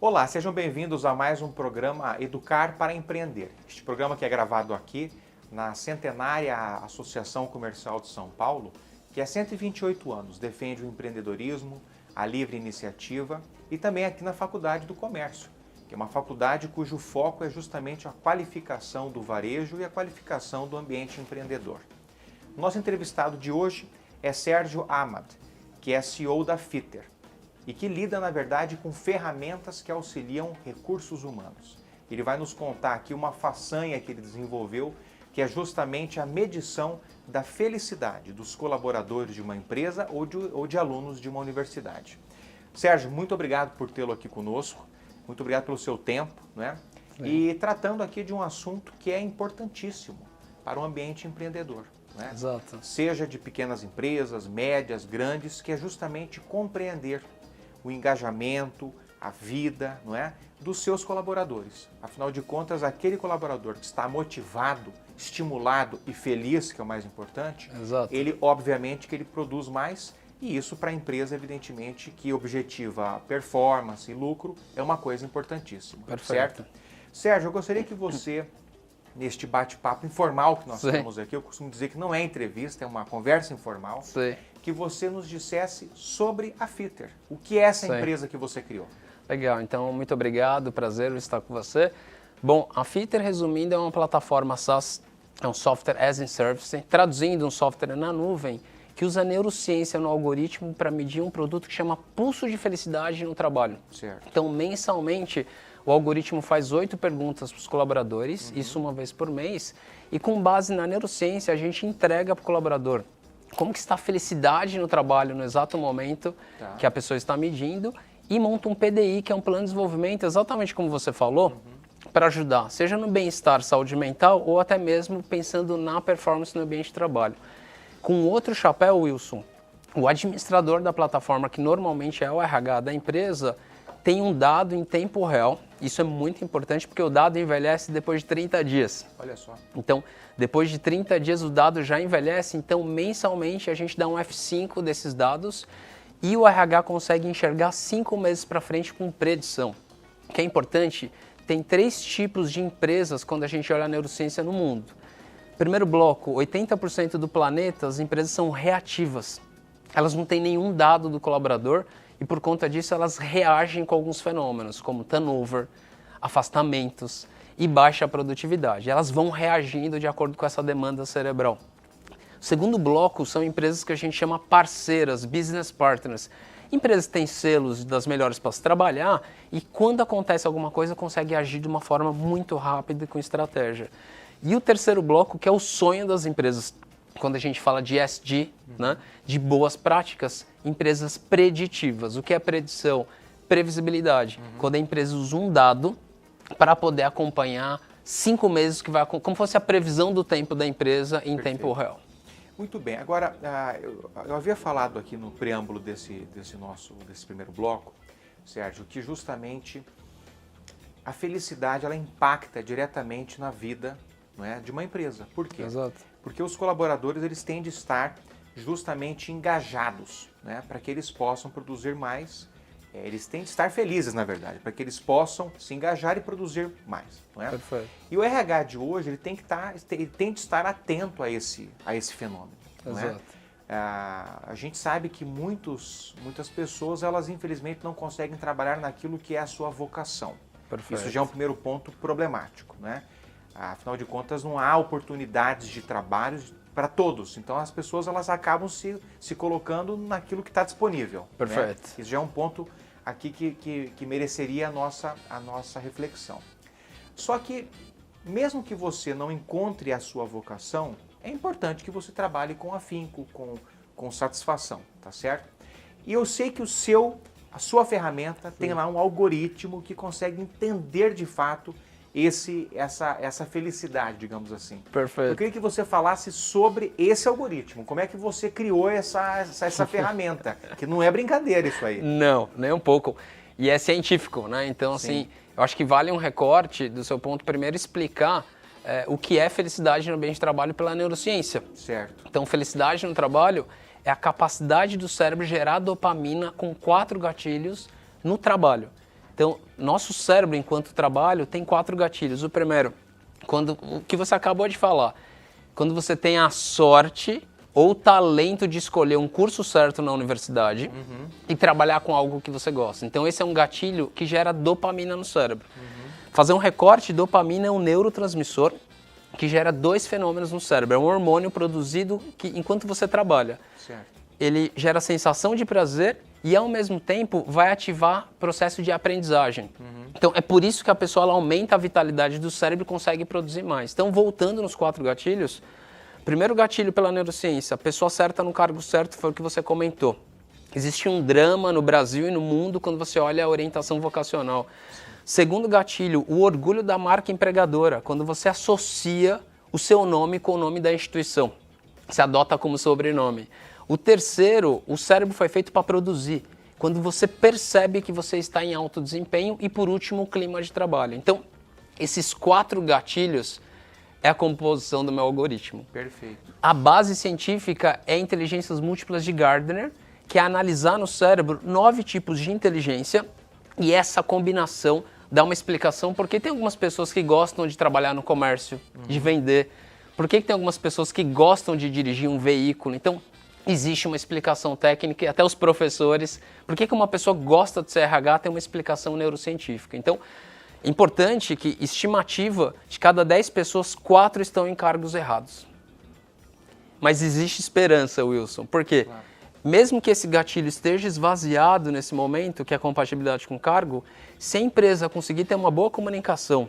Olá, sejam bem-vindos a mais um programa Educar para Empreender. Este programa que é gravado aqui na centenária Associação Comercial de São Paulo, que há 128 anos defende o empreendedorismo, a livre iniciativa e também aqui na Faculdade do Comércio, que é uma faculdade cujo foco é justamente a qualificação do varejo e a qualificação do ambiente empreendedor. Nosso entrevistado de hoje é Sérgio Ahmad, que é CEO da Fitter e que lida, na verdade, com ferramentas que auxiliam recursos humanos. Ele vai nos contar aqui uma façanha que ele desenvolveu, que é justamente a medição da felicidade dos colaboradores de uma empresa ou de alunos de uma universidade. Sérgio, muito obrigado por tê-lo aqui conosco, muito obrigado pelo seu tempo, né? E tratando aqui de um assunto que é importantíssimo para o ambiente empreendedor. Né? Exato. Seja de pequenas empresas, médias, grandes, que é justamente compreender o engajamento, a vida, não é, dos seus colaboradores. Afinal de contas, aquele colaborador que está motivado, estimulado e feliz, que é o mais importante, Exato. ele, obviamente, que ele produz mais, e isso para a empresa, evidentemente, que objetiva performance e lucro, é uma coisa importantíssima. Perfeito. Certo? Sérgio, eu gostaria que você, neste bate-papo informal que nós Sim. temos aqui, eu costumo dizer que não é entrevista, é uma conversa informal, Sim. que você nos dissesse sobre a Fitter. O que é essa Sim. empresa que você criou? Legal, então muito obrigado, prazer estar com você. Bom, a Fitter, resumindo, é uma plataforma SaaS, é um software as a service, traduzindo um software na nuvem, que usa neurociência no algoritmo para medir um produto que chama pulso de felicidade no trabalho. Certo. Então, mensalmente, o algoritmo faz 8 perguntas para os colaboradores, isso uma vez por mês, e com base na neurociência, a gente entrega para o colaborador como que está a felicidade no trabalho no exato momento que a pessoa está medindo e monta um PDI, que é um plano de desenvolvimento, exatamente como você falou, para ajudar, seja no bem-estar, saúde mental ou até mesmo pensando na performance no ambiente de trabalho. Com outro chapéu, Wilson, o administrador da plataforma, que normalmente é o RH da empresa, tem um dado em tempo real. Isso é muito importante porque o dado envelhece depois de 30 dias. Olha só. Então, depois de 30 dias o dado já envelhece, então mensalmente a gente dá um F5 desses dados e o RH consegue enxergar 5 meses para frente com predição. O que é importante, tem 3 tipos de empresas quando a gente olha a neurociência no mundo. Primeiro bloco, 80% do planeta, as empresas são reativas. Elas não têm nenhum dado do colaborador e por conta disso elas reagem com alguns fenômenos, como turnover, afastamentos e baixa produtividade. Elas vão reagindo de acordo com essa demanda cerebral. O segundo bloco são empresas que a gente chama parceiras, business partners. Empresas que têm selos das melhores para se trabalhar e quando acontece alguma coisa consegue agir de uma forma muito rápida e com estratégia. E o terceiro bloco, que é o sonho das empresas, quando a gente fala de ESG, né, de boas práticas, empresas preditivas. O que é predição? Previsibilidade. Quando a empresa usa um dado para poder acompanhar 5 meses, que vai, como fosse a previsão do tempo da empresa em tempo real. Muito bem. Agora, eu havia falado aqui no preâmbulo desse primeiro bloco, Sérgio, que justamente a felicidade ela impacta diretamente na vida, não é, de uma empresa. Por quê? Exato. Porque os colaboradores eles têm de estar justamente engajados, né, para que eles possam produzir mais. Eles têm de estar felizes, na verdade, para que eles possam se engajar e produzir mais. Não é? Perfeito. E o RH de hoje ele tem de estar atento a esse fenômeno. Não é? Exato. A gente sabe que muitas pessoas, elas infelizmente não conseguem trabalhar naquilo que é a sua vocação. Perfeito. Isso já é um primeiro ponto problemático. Né? Afinal de contas, não há oportunidades de trabalho para todos. Então, as pessoas elas acabam se colocando naquilo que está disponível. Perfeito. Né? Isso já é um ponto aqui que mereceria a nossa reflexão. Só que, mesmo que você não encontre a sua vocação, é importante que você trabalhe com afinco, com satisfação, tá certo? E eu sei que a sua ferramenta tem lá um algoritmo que consegue entender de fato essa felicidade, digamos assim. Perfeito. Eu queria que você falasse sobre esse algoritmo. Como é que você criou essa ferramenta? Que não é brincadeira isso aí. Não, nem um pouco. E é científico, né? Então, assim, eu acho que vale um recorte do seu ponto primeiro explicar o que é felicidade no ambiente de trabalho pela neurociência. Certo. Então, felicidade no trabalho é a capacidade do cérebro gerar dopamina com 4 gatilhos no trabalho. Então, nosso cérebro, enquanto trabalho, tem 4 gatilhos. O primeiro, o que você acabou de falar, quando você tem a sorte ou o talento de escolher um curso certo na universidade e trabalhar com algo que você gosta. Então, esse é um gatilho que gera dopamina no cérebro. Fazer um recorte, dopamina é um neurotransmissor que gera 2 fenômenos no cérebro. É um hormônio produzido enquanto você trabalha. Certo. Ele gera sensação de prazer e, ao mesmo tempo, vai ativar processo de aprendizagem. Então, é por isso que a pessoa ela aumenta a vitalidade do cérebro e consegue produzir mais. Então, voltando nos 4 gatilhos, primeiro gatilho pela neurociência, a pessoa certa no cargo certo foi o que você comentou. Existe um drama no Brasil e no mundo quando você olha a orientação vocacional. Segundo gatilho, o orgulho da marca empregadora, quando você associa o seu nome com o nome da instituição, se adota como sobrenome. O terceiro, o cérebro foi feito para produzir, quando você percebe que você está em alto desempenho. E por último, o clima de trabalho. Então, esses 4 gatilhos é a composição do meu algoritmo. Perfeito. A base científica é inteligências múltiplas de Gardner, que é analisar no cérebro 9 tipos de inteligência e essa combinação dá uma explicação porque tem algumas pessoas que gostam de trabalhar no comércio, de vender. Por que tem algumas pessoas que gostam de dirigir um veículo? Então, existe uma explicação técnica e até os professores. Por que uma pessoa gosta de ser RH tem uma explicação neurocientífica. Então, é importante que, estimativa, de cada 10 pessoas, 4 estão em cargos errados. Mas existe esperança, Wilson. Por quê? Claro. Mesmo que esse gatilho esteja esvaziado nesse momento, que é a compatibilidade com o cargo, se a empresa conseguir ter uma boa comunicação,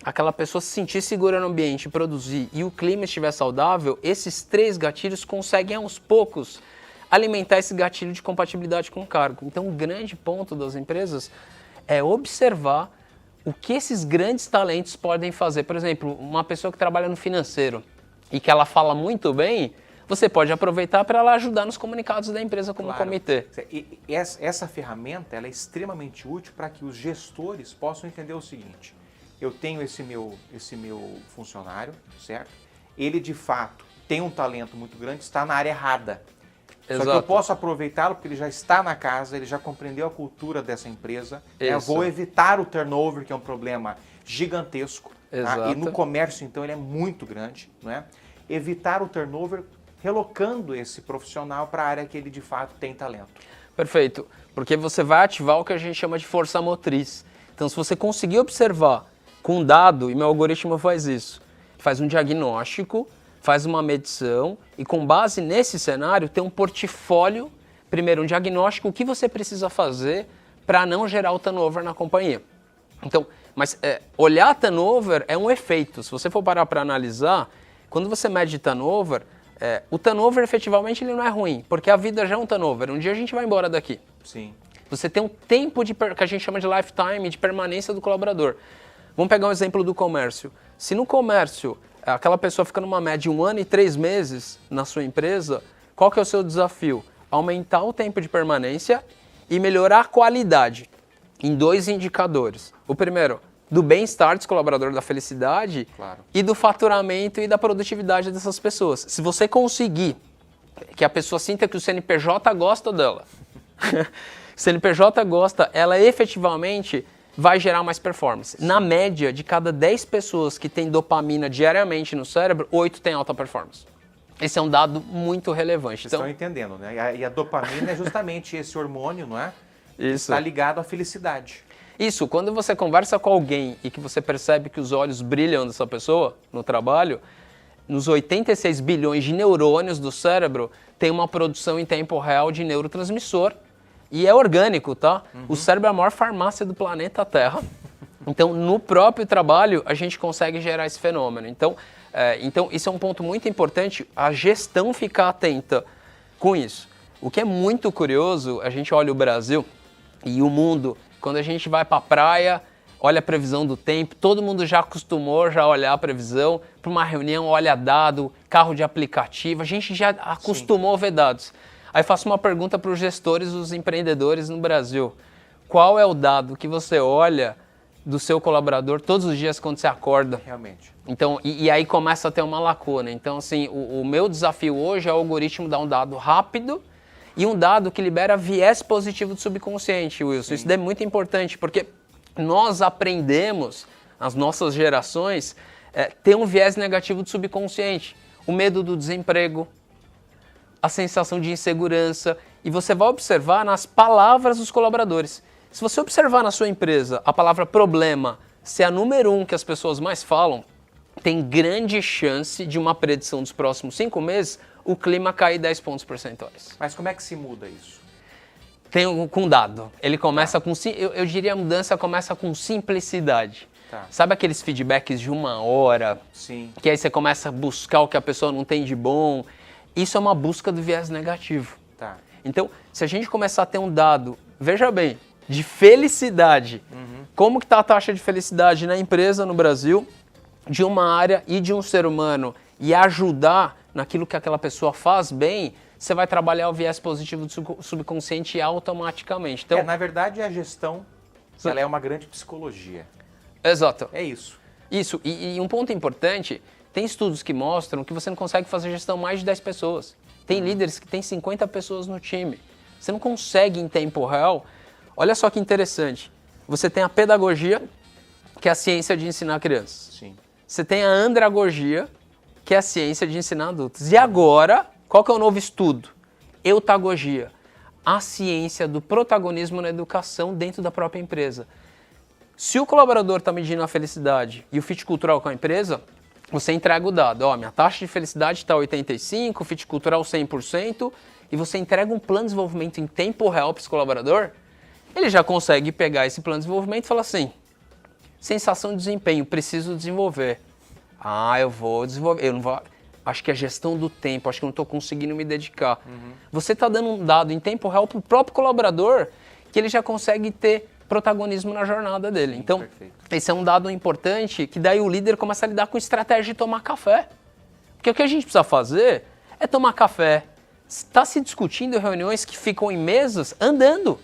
aquela pessoa se sentir segura no ambiente, produzir e o clima estiver saudável, esses 3 gatilhos conseguem aos poucos alimentar esse gatilho de compatibilidade com o cargo. Então, o grande ponto das empresas é observar o que esses grandes talentos podem fazer. Por exemplo, uma pessoa que trabalha no financeiro e que ela fala muito bem, você pode aproveitar para ela ajudar nos comunicados da empresa como comitê. E essa ferramenta ela é extremamente útil para que os gestores possam entender o seguinte: eu tenho esse meu funcionário, certo? Ele de fato tem um talento muito grande, está na área errada. Exato. Só que eu posso aproveitá-lo porque ele já está na casa, ele já compreendeu a cultura dessa empresa. Eu vou evitar o turnover, que é um problema gigantesco. Tá? E no comércio, então, ele é muito grande. Não é? Evitar o turnover relocando esse profissional para a área que ele, de fato, tem talento. Perfeito. Porque você vai ativar o que a gente chama de força motriz. Então, se você conseguir observar com um dado, e meu algoritmo faz isso, faz um diagnóstico, faz uma medição e com base nesse cenário tem um portfólio, primeiro um diagnóstico, o que você precisa fazer para não gerar o turnover na companhia. Então, mas olhar turnover é um efeito. Se você for parar para analisar, quando você mede turnover, o turnover efetivamente ele não é ruim, porque a vida já é um turnover. Um dia a gente vai embora daqui. Sim. Você tem um tempo que a gente chama de lifetime, de permanência do colaborador. Vamos pegar um exemplo do comércio. Se no comércio aquela pessoa fica numa média de 1 ano e 3 meses na sua empresa, qual que é o seu desafio? Aumentar o tempo de permanência e melhorar a qualidade em 2 indicadores. O primeiro, do bem-estar desse colaborador, da felicidade, claro, e do faturamento e da produtividade dessas pessoas. Se você conseguir que a pessoa sinta que o CNPJ gosta dela, o CNPJ gosta, ela efetivamente vai gerar mais performance. Sim. Na média, de cada 10 pessoas que têm dopamina diariamente no cérebro, 8 têm alta performance. Esse é um dado muito relevante. Vocês estão entendendo, né? E a dopamina é justamente esse hormônio, não é? Isso. Está ligado à felicidade. Isso, quando você conversa com alguém e que você percebe que os olhos brilham dessa pessoa no trabalho, nos 86 bilhões de neurônios do cérebro, tem uma produção em tempo real de neurotransmissor. E é orgânico, tá? O cérebro é a maior farmácia do planeta Terra. Então, no próprio trabalho, a gente consegue gerar esse fenômeno. Então, isso é um ponto muito importante, a gestão ficar atenta com isso. O que é muito curioso, a gente olha o Brasil e o mundo, quando a gente vai para a praia, olha a previsão do tempo, todo mundo já acostumou a olhar a previsão, para uma reunião, olha dado, carro de aplicativo, a gente já acostumou a ver dados. Aí faço uma pergunta para os gestores, os empreendedores no Brasil. Qual é o dado que você olha do seu colaborador todos os dias quando você acorda? Realmente. Então, e aí começa a ter uma lacuna. Então, assim, o meu desafio hoje é o algoritmo dar um dado rápido E um dado que libera viés positivo do subconsciente, Wilson. Sim. Isso é muito importante, porque nós aprendemos, as nossas gerações, ter um viés negativo do subconsciente. O medo do desemprego, a sensação de insegurança. E você vai observar nas palavras dos colaboradores. Se você observar na sua empresa a palavra problema ser a número 1 que as pessoas mais falam, tem grande chance de uma predição dos próximos 5 meses o clima cair 10 pontos percentuais. Mas como é que se muda isso? Tem com dado. Ele começa com... Eu diria a mudança começa com simplicidade. Tá. Sabe aqueles feedbacks de 1 hora? Sim. Que aí você começa a buscar o que a pessoa não tem de bom. Isso é uma busca do viés negativo. Tá. Então, se a gente começar a ter um dado, veja bem, de felicidade, como que está a taxa de felicidade na empresa no Brasil, de uma área e de um ser humano, e ajudar naquilo que aquela pessoa faz bem, você vai trabalhar o viés positivo do subconsciente automaticamente. Então, na verdade, a gestão ela é uma grande psicologia. Exato. É isso. Isso. E um ponto importante, tem estudos que mostram que você não consegue fazer gestão mais de 10 pessoas. Tem líderes que têm 50 pessoas no time. Você não consegue em tempo real. Olha só que interessante. Você tem a pedagogia, que é a ciência de ensinar crianças. Sim. Você tem a andragogia, que é a ciência de ensinar adultos. E agora, qual que é o novo estudo? Eutagogia, a ciência do protagonismo na educação dentro da própria empresa. Se o colaborador está medindo a felicidade e o fit cultural com a empresa, você entrega o dado. Ó, minha taxa de felicidade está 85%, o fit cultural 100%, e você entrega um plano de desenvolvimento em tempo real para esse colaborador, ele já consegue pegar esse plano de desenvolvimento e falar assim, sensação de desempenho, preciso desenvolver. Ah, eu vou desenvolver, eu não vou... Acho que é gestão do tempo, acho que eu não estou conseguindo me dedicar. Você está dando um dado em tempo real para o próprio colaborador que ele já consegue ter protagonismo na jornada dele. Sim, então, perfeito. Esse é um dado importante que daí o líder começa a lidar com estratégia de tomar café. Porque o que a gente precisa fazer é tomar café. Está se discutindo reuniões que ficam em mesas andando.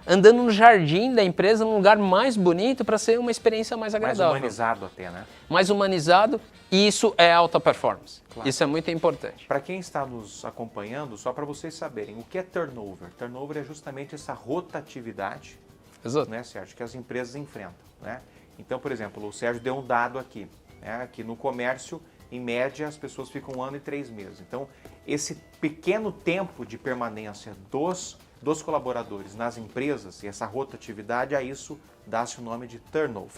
Andando no jardim da empresa, num lugar mais bonito para ser uma experiência mais agradável. Mais humanizado até, né? Mais humanizado, e isso é alta performance. Claro. Isso é muito importante. Para quem está nos acompanhando, só para vocês saberem, o que é turnover? Turnover é justamente essa rotatividade, Exato. né, Sérgio, que as empresas enfrentam, né? Então, por exemplo, o Sérgio deu um dado aqui, né, que no comércio, em média, as pessoas ficam 1 ano e 3 meses. Então, esse pequeno tempo de permanência dos colaboradores nas empresas e essa rotatividade, a isso dá-se o nome de turnover.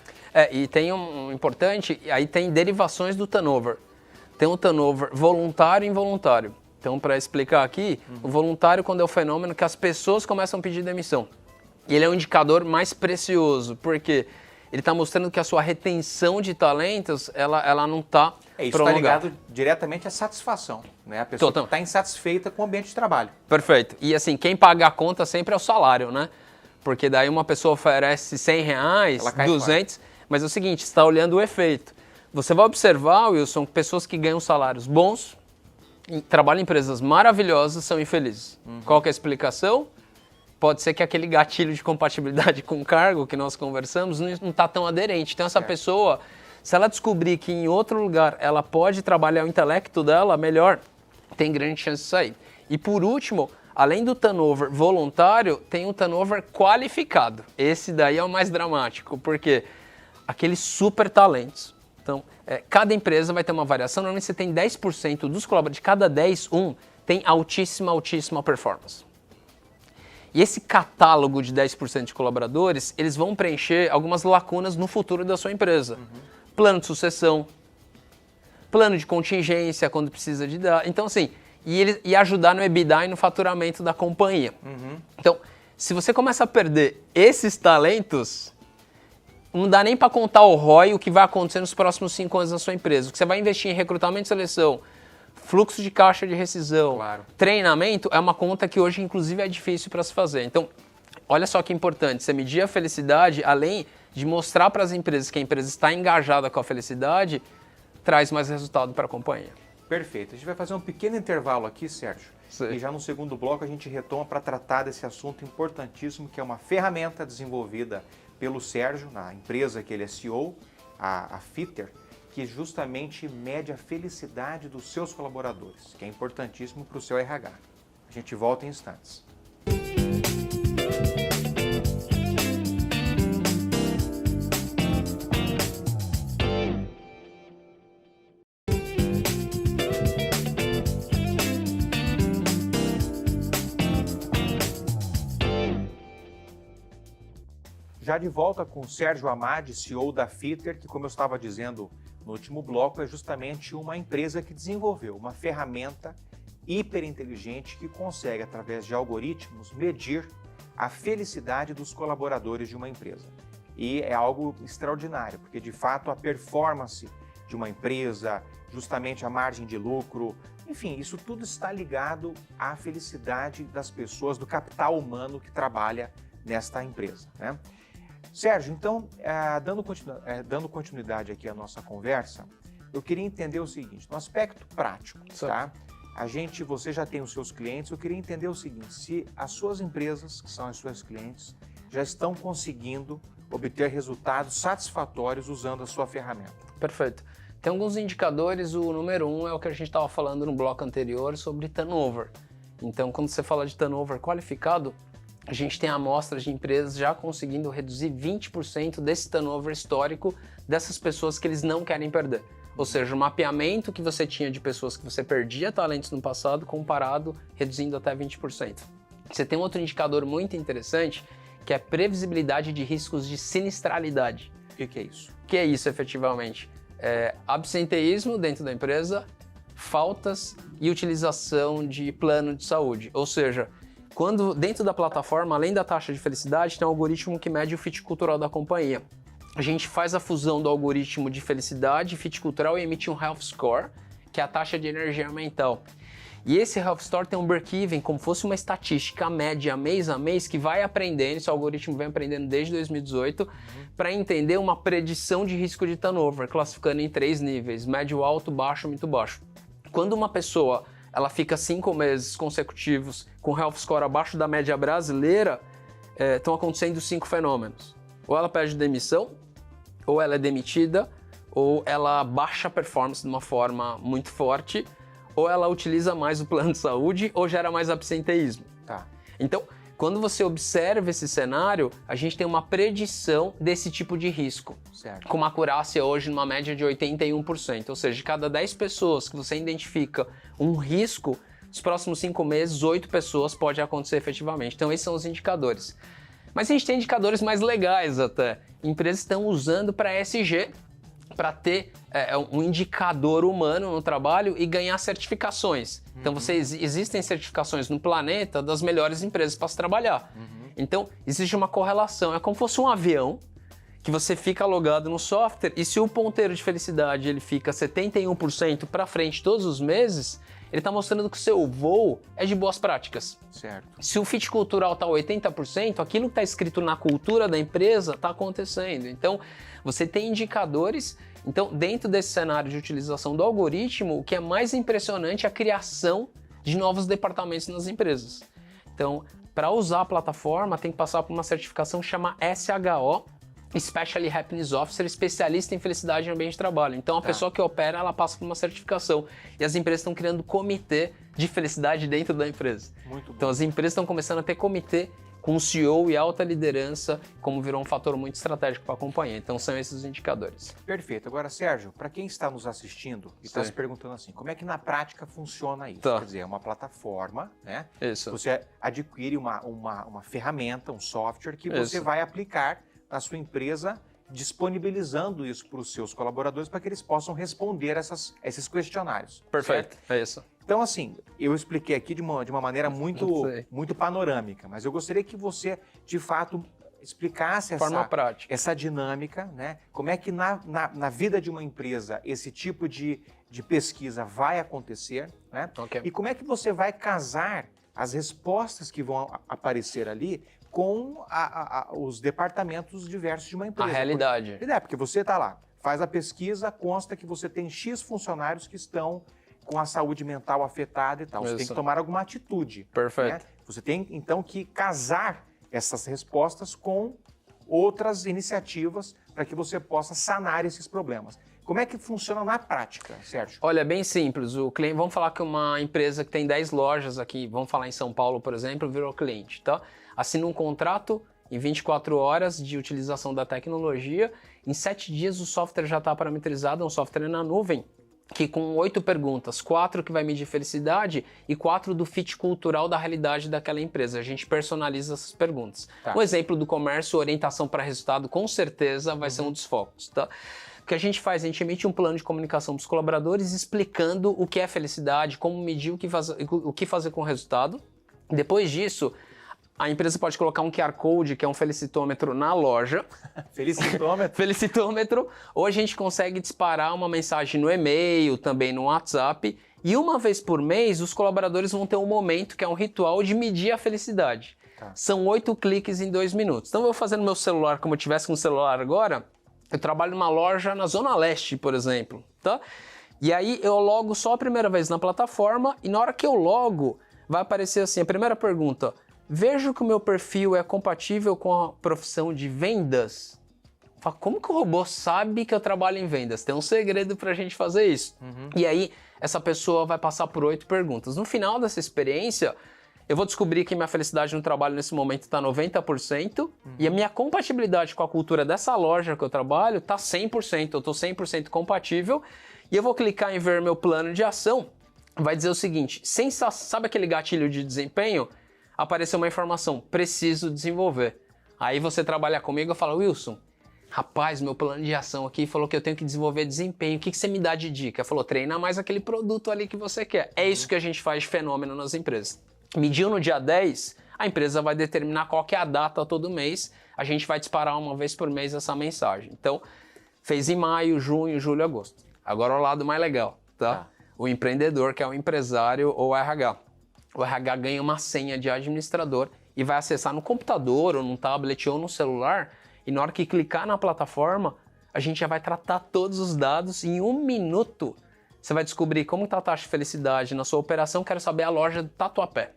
E tem um importante, aí tem derivações do turnover. Tem o turnover voluntário e involuntário. Então, para explicar aqui, o voluntário, quando é o fenômeno que as pessoas começam a pedir demissão. E ele é um indicador mais precioso, porque ele está mostrando que a sua retenção de talentos, ela não está Isso está ligado diretamente à satisfação, né? A pessoa está insatisfeita com o ambiente de trabalho. Perfeito. E assim, quem paga a conta sempre é o salário, né? Porque daí uma pessoa oferece R$100, 200, mas é o seguinte, você está olhando o efeito. Você vai observar, Wilson, pessoas que ganham salários bons, trabalham em empresas maravilhosas, são infelizes. Qual que é a explicação? Pode ser que aquele gatilho de compatibilidade com o cargo que nós conversamos não está tão aderente. Então essa pessoa, se ela descobrir que em outro lugar ela pode trabalhar o intelecto dela melhor, tem grande chance de sair. E por último, além do turnover voluntário, tem o turnover qualificado. Esse daí é o mais dramático, porque aqueles super talentos. Então, cada empresa vai ter uma variação. Normalmente você tem 10% dos colaboradores, de cada 10, tem altíssima performance. E esse catálogo de 10% de colaboradores, eles vão preencher algumas lacunas no futuro da sua empresa. Plano de sucessão, plano de contingência quando precisa de dar. Então, assim, e ajudar no EBITDA e no faturamento da companhia. Então, se você começa a perder esses talentos, não dá nem para contar o ROI, o que vai acontecer nos próximos 5 anos na sua empresa. O que você vai investir em recrutamento e seleção, fluxo de caixa de rescisão, treinamento, é uma conta que hoje, inclusive, é difícil para se fazer. Então, olha só que importante, você medir a felicidade, além de mostrar para as empresas que a empresa está engajada com a felicidade, traz mais resultado para a companhia. Perfeito. A gente vai fazer um pequeno intervalo aqui, Sérgio. Sim. E já no segundo bloco a gente retoma para tratar desse assunto importantíssimo, que é uma ferramenta desenvolvida pelo Sérgio, na empresa que ele é CEO, a Fitter, que justamente mede a felicidade dos seus colaboradores, que é importantíssimo para o seu RH. A gente volta em instantes. Já de volta com o Sérgio Amadi, CEO da Fitter, que, como eu estava dizendo no último bloco, é justamente uma empresa que desenvolveu uma ferramenta hiperinteligente que consegue, através de algoritmos, medir a felicidade dos colaboradores de uma empresa. E é algo extraordinário, porque de fato a performance de uma empresa, justamente a margem de lucro, enfim, isso tudo está ligado à felicidade das pessoas, do capital humano que trabalha nesta empresa, né? Sérgio, então, dando continuidade aqui à nossa conversa, eu queria entender o seguinte, no aspecto prático, tá? Você já tem os seus clientes, eu queria entender o seguinte, se as suas empresas, que são as suas clientes, já estão conseguindo obter resultados satisfatórios usando a sua ferramenta. Perfeito. Tem alguns indicadores, o número 1 é o que a gente estava falando no bloco anterior sobre turnover. Então, quando você fala de turnover qualificado, a gente tem amostras de empresas já conseguindo reduzir 20% desse turnover histórico dessas pessoas que eles não querem perder. Ou seja, o mapeamento que você tinha de pessoas que você perdia talentos no passado, comparado, reduzindo até 20%. Você tem um outro indicador muito interessante, que é a previsibilidade de riscos de sinistralidade. O que é isso? O que é isso, efetivamente? Absenteísmo dentro da empresa, faltas e utilização de plano de saúde. Ou seja, quando dentro da plataforma, além da taxa de felicidade, tem um algoritmo que mede o fit cultural da companhia. A gente faz a fusão do algoritmo de felicidade, fit cultural e emite um health score, que é a taxa de energia mental. E esse health score tem um break-even, como fosse uma estatística média, mês a mês, que vai aprendendo, esse algoritmo vem aprendendo desde 2018, para entender uma predição de risco de turnover, classificando em 3 níveis, médio, alto, baixo, muito baixo. Quando uma pessoa ela fica 5 meses consecutivos com health score abaixo da média brasileira, estão acontecendo 5 fenômenos. Ou ela pede demissão, ou ela é demitida, ou ela baixa a performance de uma forma muito forte, ou ela utiliza mais o plano de saúde, ou gera mais absenteísmo. Tá. Então, quando você observa esse cenário, a gente tem uma predição desse tipo de risco. Certo. Com uma acurácia hoje numa média de 81%. Ou seja, de cada 10 pessoas que você identifica um risco, nos próximos 5 meses, 8 pessoas pode acontecer efetivamente. Então, esses são os indicadores. Mas a gente tem indicadores mais legais até. Empresas estão usando para ESG, para ter um indicador humano no trabalho e ganhar certificações. Então, existem certificações no planeta das melhores empresas para se trabalhar. Então, existe uma correlação. É como se fosse um avião que você fica logado no software e se o ponteiro de felicidade ele fica 71% para frente todos os meses, ele está mostrando que o seu voo é de boas práticas. Certo. Se o fit cultural está 80%, aquilo que está escrito na cultura da empresa está acontecendo. Então, você tem indicadores. Então, dentro desse cenário de utilização do algoritmo, o que é mais impressionante é a criação de novos departamentos nas empresas. Então, para usar a plataforma, tem que passar por uma certificação que chama SHO, Specially Happiness Officer, especialista em felicidade no ambiente de trabalho. Então, a pessoa que opera, ela passa por uma certificação. E as empresas estão criando comitê de felicidade dentro da empresa. Muito bom. Então, as empresas estão começando a ter comitê com o CEO e alta liderança, como virou um fator muito estratégico para a companhia. Então, são esses os indicadores. Perfeito. Agora, Sérgio, para quem está nos assistindo e está se perguntando assim, como é que na prática funciona isso? Tá. Quer dizer, é uma plataforma, né? Isso. Você adquire uma ferramenta, um software que você vai aplicar na sua empresa, disponibilizando isso para os seus colaboradores para que eles possam responder esses questionários. Perfeito, certo? é isso. Então, assim, eu expliquei aqui de uma maneira muito panorâmica, mas eu gostaria que você, de fato, explicasse essa dinâmica, né? Como é que na vida de uma empresa esse tipo de pesquisa vai acontecer, né? Okay. E como é que você vai casar as respostas que vão aparecer ali com os departamentos diversos de uma empresa. A realidade. Porque você está lá, faz a pesquisa, consta que você tem X funcionários que estão com a saúde mental afetada e tal. Você tem que tomar alguma atitude. Perfeito. Né? Você tem, então, que casar essas respostas com outras iniciativas para que você possa sanar esses problemas. Como é que funciona na prática, Sérgio? Olha, é bem simples. O cliente, vamos falar que uma empresa que tem 10 lojas aqui, vamos falar em São Paulo, por exemplo, virou cliente, tá? Assina um contrato em 24 horas de utilização da tecnologia, em 7 dias o software já está parametrizado, é um software na nuvem, que com 8 perguntas, 4 que vai medir felicidade e 4 do fit cultural da realidade daquela empresa. A gente personaliza essas perguntas. Tá. Um exemplo do comércio, orientação para resultado, com certeza vai ser um dos focos, tá? O que a gente faz? A gente emite um plano de comunicação para os colaboradores explicando o que é felicidade, como medir, o que fazer com o resultado. Depois disso, a empresa pode colocar um QR Code, que é um felicitômetro, na loja. Felicitômetro? Felicitômetro. Ou a gente consegue disparar uma mensagem no e-mail, também no WhatsApp. E uma vez por mês, os colaboradores vão ter um momento, que é um ritual de medir a felicidade. Tá. São 8 cliques em 2 minutos. Então eu vou fazer no meu celular, como eu tivesse com o celular agora. Eu trabalho numa loja na Zona Leste, por exemplo, tá? E aí eu logo só a primeira vez na plataforma e na hora que eu logo, vai aparecer assim, a primeira pergunta: vejo que o meu perfil é compatível com a profissão de vendas. Fala, como que o robô sabe que eu trabalho em vendas? Tem um segredo pra gente fazer isso. E aí, essa pessoa vai passar por 8 perguntas. No final dessa experiência, eu vou descobrir que minha felicidade no trabalho nesse momento está 90% e a minha compatibilidade com a cultura dessa loja que eu trabalho está 100%. Eu estou 100% compatível e eu vou clicar em ver meu plano de ação. Vai dizer o seguinte, sabe aquele gatilho de desempenho? Apareceu uma informação, preciso desenvolver. Aí você trabalha comigo e fala, Wilson, rapaz, meu plano de ação aqui falou que eu tenho que desenvolver desempenho, o que você me dá de dica? Falou, treina mais aquele produto ali que você quer. É isso que a gente faz de fenômeno nas empresas. Mediu no dia 10, a empresa vai determinar qual que é a data todo mês, a gente vai disparar uma vez por mês essa mensagem. Então, fez em maio, junho, julho, agosto. Agora o lado mais legal, tá? O empreendedor, que é o empresário ou o RH. O RH ganha uma senha de administrador e vai acessar no computador, ou no tablet, ou no celular, e na hora que clicar na plataforma, a gente já vai tratar todos os dados e em 1 minuto. Você vai descobrir como está a taxa de felicidade na sua operação, quero saber a loja do Tatuapé.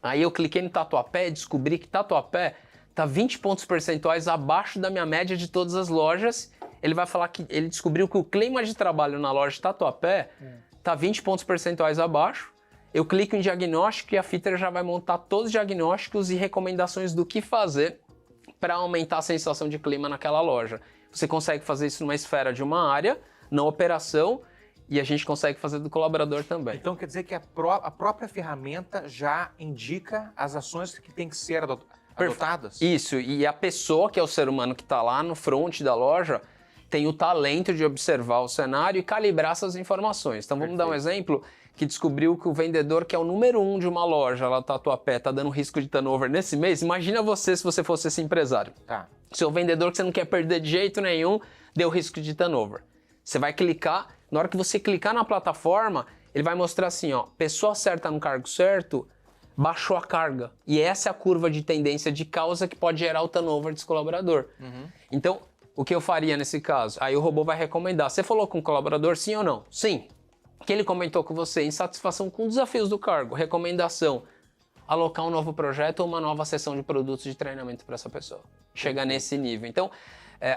Aí eu cliquei no Tatuapé e descobri que Tatuapé está 20 pontos percentuais abaixo da minha média de todas as lojas. Ele vai falar que ele descobriu que o clima de trabalho na loja de Tatuapé está 20 pontos percentuais abaixo. Eu clico em diagnóstico e a Fitter já vai montar todos os diagnósticos e recomendações do que fazer para aumentar a sensação de clima naquela loja. Você consegue fazer isso numa esfera de uma área, na operação, e a gente consegue fazer do colaborador também. Então quer dizer que a própria ferramenta já indica as ações que têm que ser adotadas? Isso, e a pessoa, que é o ser humano que está lá no front da loja, tem o talento de observar o cenário e calibrar essas informações. Então vamos dar um exemplo que descobriu que o vendedor, que é o número 1 de uma loja lá no Tatuapé, está dando risco de turnover nesse mês. Imagina você se você fosse esse empresário. Tá. Seu vendedor que você não quer perder de jeito nenhum, deu risco de turnover. Você vai clicar, na hora que você clicar na plataforma, ele vai mostrar assim, ó, pessoa certa no cargo certo, baixou a carga. E essa é a curva de tendência de causa que pode gerar o turnover desse colaborador. Então, o que eu faria nesse caso? Aí o robô vai recomendar. Você falou com o colaborador, sim ou não? Sim. O que ele comentou com você? Insatisfação com desafios do cargo. Recomendação, alocar um novo projeto ou uma nova sessão de produtos de treinamento para essa pessoa. Chegar nesse nível. Então,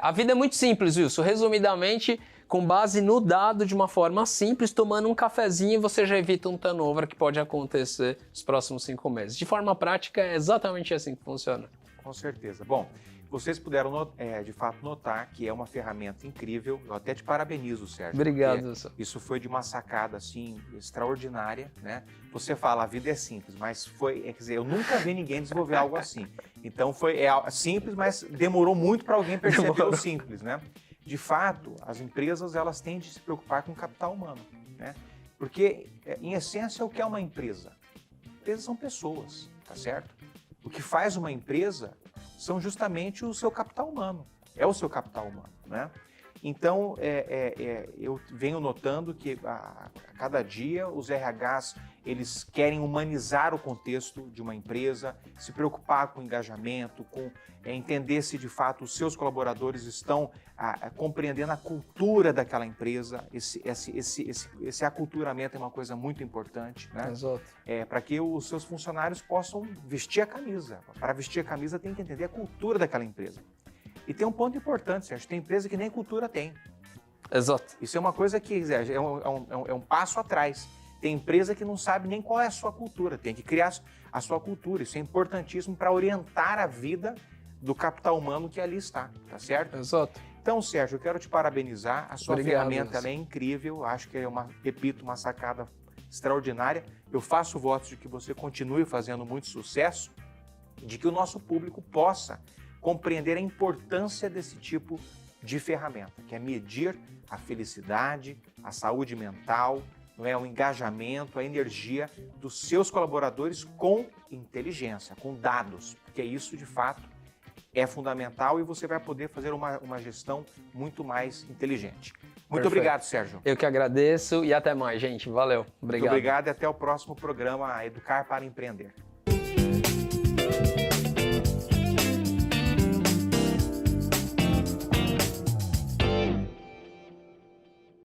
a vida é muito simples, Wilson. Resumidamente, com base no dado, de uma forma simples, tomando um cafezinho, você já evita um turnover que pode acontecer nos próximos 5 meses. De forma prática, é exatamente assim que funciona. Com certeza. Bom, vocês puderam de fato notar que é uma ferramenta incrível. Eu até te parabenizo, Sérgio. Obrigado, Wilson. Isso foi de uma sacada assim extraordinária, né? Você fala, a vida é simples, mas quer dizer, eu nunca vi ninguém desenvolver algo assim. Então foi simples, mas demorou muito para alguém perceber o simples, né? De fato, as empresas elas têm de se preocupar com o capital humano, né? Porque em essência o que é uma empresa? Empresas são pessoas, tá certo? O que faz uma empresa são justamente o seu capital humano. É o seu capital humano, né? Então, eu venho notando que a cada dia os RHs eles querem humanizar o contexto de uma empresa, se preocupar com o engajamento, com entender se de fato os seus colaboradores estão compreendendo a cultura daquela empresa. Esse aculturamento é uma coisa muito importante, né? Exato. Para que os seus funcionários possam vestir a camisa. Para vestir a camisa tem que entender a cultura daquela empresa. E tem um ponto importante, Sérgio, tem empresa que nem cultura tem. Exato. Isso é uma coisa que é um passo atrás. Tem empresa que não sabe nem qual é a sua cultura, tem que criar a sua cultura. Isso é importantíssimo para orientar a vida do capital humano que ali está, tá certo? Exato. Então, Sérgio, eu quero te parabenizar. A sua Obrigado, ferramenta ela é incrível. Acho que é repito, uma sacada extraordinária. Eu faço votos de que você continue fazendo muito sucesso, de que o nosso público possa compreender a importância desse tipo de ferramenta, que é medir a felicidade, a saúde mental, não é, o engajamento, a energia dos seus colaboradores com inteligência, com dados, porque isso de fato é fundamental e você vai poder fazer uma gestão muito mais inteligente. Muito Perfeito. obrigado, Sérgio. Eu que agradeço e até mais, gente. Valeu. Obrigado. Muito obrigado e até o próximo programa Educar para Empreender.